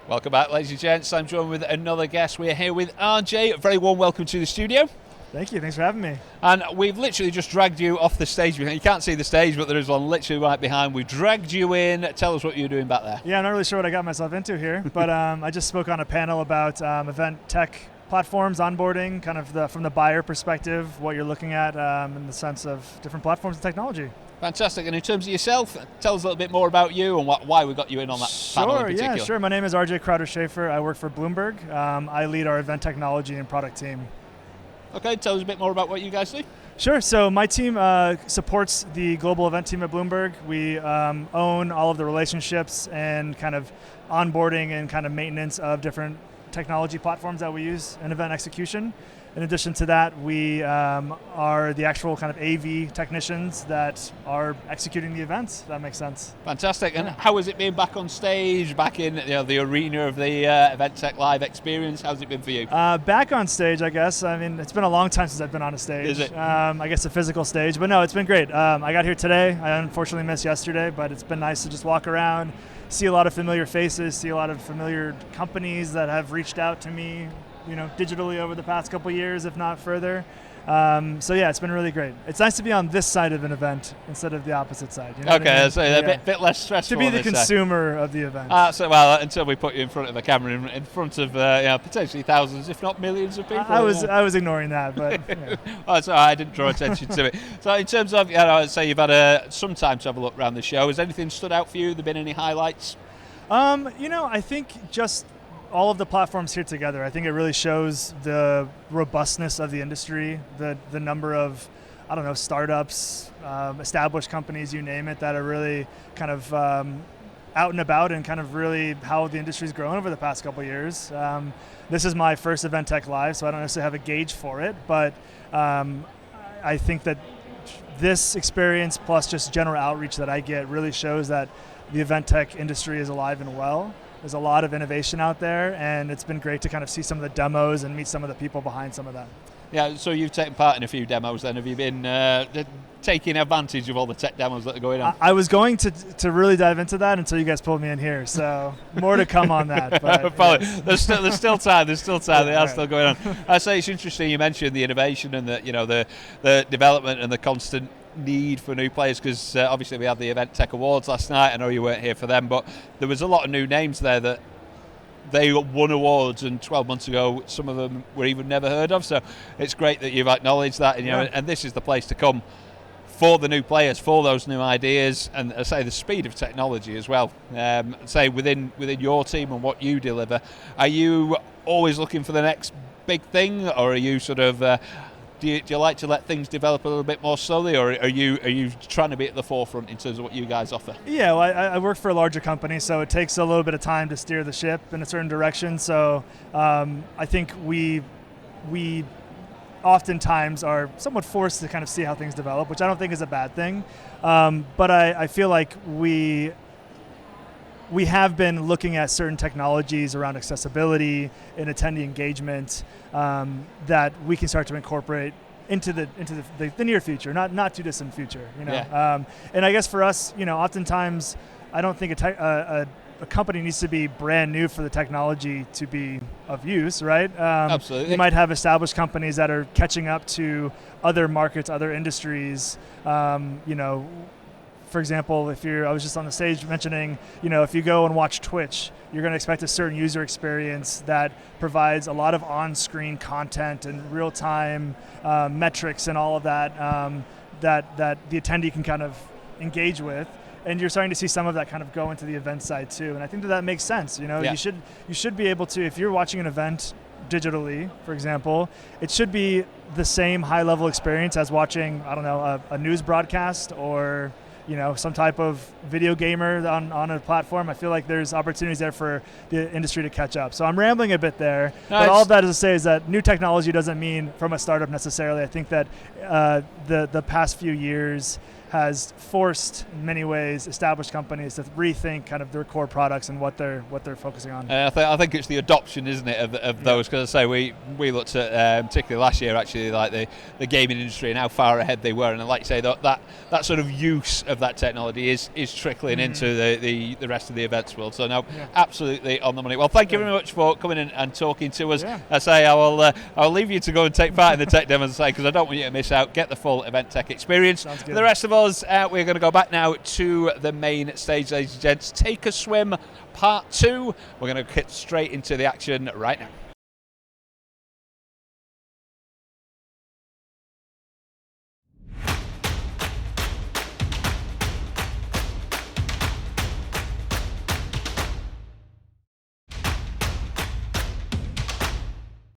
Welcome back, ladies and gents. I'm joined with another guest. We're here with RJ. A very warm welcome to the studio. Thank you. Thanks for having me. And we've literally just dragged you off the stage. You can't see the stage, but there is one literally right behind. We dragged you in. Tell us what you're doing back there. Yeah, I'm not really sure what I got myself into here, but I just spoke on a panel about event tech platforms, onboarding, kind of from the buyer perspective, what you're looking at in the sense of different platforms and technology. Fantastic. And in terms of yourself, tell us a little bit more about you and why we got you in on that panel in particular. Sure. My name is RJ Schaefer. I work for Bloomberg. I lead our event technology and product team. Okay, tell us a bit more about what you guys do. Sure. So my team supports the global event team at Bloomberg. We own all of the relationships and kind of onboarding and kind of maintenance of different technology platforms that we use in event execution. In addition to that, we are the actual kind of AV technicians that are executing the events. If that makes sense. Fantastic. And how has it been back on stage, back in the arena of the Event Tech Live experience? How's it been for you? Back on stage, I guess. I mean, it's been a long time since I've been on a stage. Is it? I guess a physical stage. But no, it's been great. I got here today. I unfortunately missed yesterday, but it's been nice to just walk around, see a lot of familiar faces, see a lot of familiar companies that have reached out to me, digitally over the past couple years, if not further. So yeah, it's been really great. It's nice to be on this side of an event instead of the opposite side. You know okay, what I mean? So a bit less stressful. To be the consumer of the event. Until we put you in front of the camera, in front of potentially thousands, if not millions of people. I was ignoring that, but. Oh, sorry, I didn't draw attention to it. So in terms of, say you've had some time to have a look around the show. Has anything stood out for you? Have there been any highlights? I think just all of the platforms here together, I think it really shows the robustness of the industry, the number of, startups, established companies, you name it, that are really kind of out and about and kind of really how the industry's grown over the past couple of years. This is my first Event Tech Live, so I don't necessarily have a gauge for it, but I think that this experience plus just general outreach that I get really shows that the event tech industry is alive and well. There's a lot of innovation out there, and it's been great to kind of see some of the demos and meet some of the people behind some of that. Yeah, so you've taken part in a few demos then. Have you been taking advantage of all the tech demos that are going on? I was going to really dive into that until you guys pulled me in here, so more to come on that. But, yes. There's still time. They are still going on. I say it's interesting you mentioned the innovation and the development and the constant need for new players, because obviously we had the Event Tech Awards last night. I know you weren't here for them, but there was a lot of new names there that they won awards, and 12 months ago some of them were even never heard of. So it's great that you've acknowledged that, and, and this is the place to come for the new players, for those new ideas, and I say the speed of technology as well. Say within your team and what you deliver, are you always looking for the next big thing, or are you sort of do you like to let things develop a little bit more slowly, or are you trying to be at the forefront in terms of what you guys offer? Yeah, well, I work for a larger company, so it takes a little bit of time to steer the ship in a certain direction. So I think we oftentimes are somewhat forced to kind of see how things develop, which I don't think is a bad thing. But I feel like we have been looking at certain technologies around accessibility and attendee engagement that we can start to incorporate into the near future, not too distant future. Yeah. And I guess for us, oftentimes I don't think a company needs to be brand new for the technology to be of use, right? Absolutely. You might have established companies that are catching up to other markets, other industries. For example, I was just on the stage mentioning, if you go and watch Twitch, you're going to expect a certain user experience that provides a lot of on-screen content and real-time metrics and all of that that the attendee can kind of engage with. And you're starting to see some of that kind of go into the event side too. And I think that makes sense. Yeah. You should be able to, if you're watching an event digitally, for example, it should be the same high-level experience as watching, a news broadcast or some type of video gamer on a platform. I feel like there's opportunities there for the industry to catch up. So I'm rambling a bit there, but all of that is to say is that new technology doesn't mean from a startup necessarily. I think that the past few years has forced, in many ways, established companies to rethink kind of their core products and what they're focusing on. I think it's the adoption, isn't it, of those? Because I say we looked at particularly last year, actually, like the gaming industry and how far ahead they were, and like you say, that sort of use of that technology is trickling into the rest of the events world. So no, absolutely on the money. Well, thank you very much for coming in and talking to us. I say I'll leave you to go and take part in the tech demo, because I don't want you to miss out. Get the full event tech experience. For the rest of us, we're going to go back now to the main stage, ladies and gents. Take a Swim Part 2. We're going to get straight into the action right now.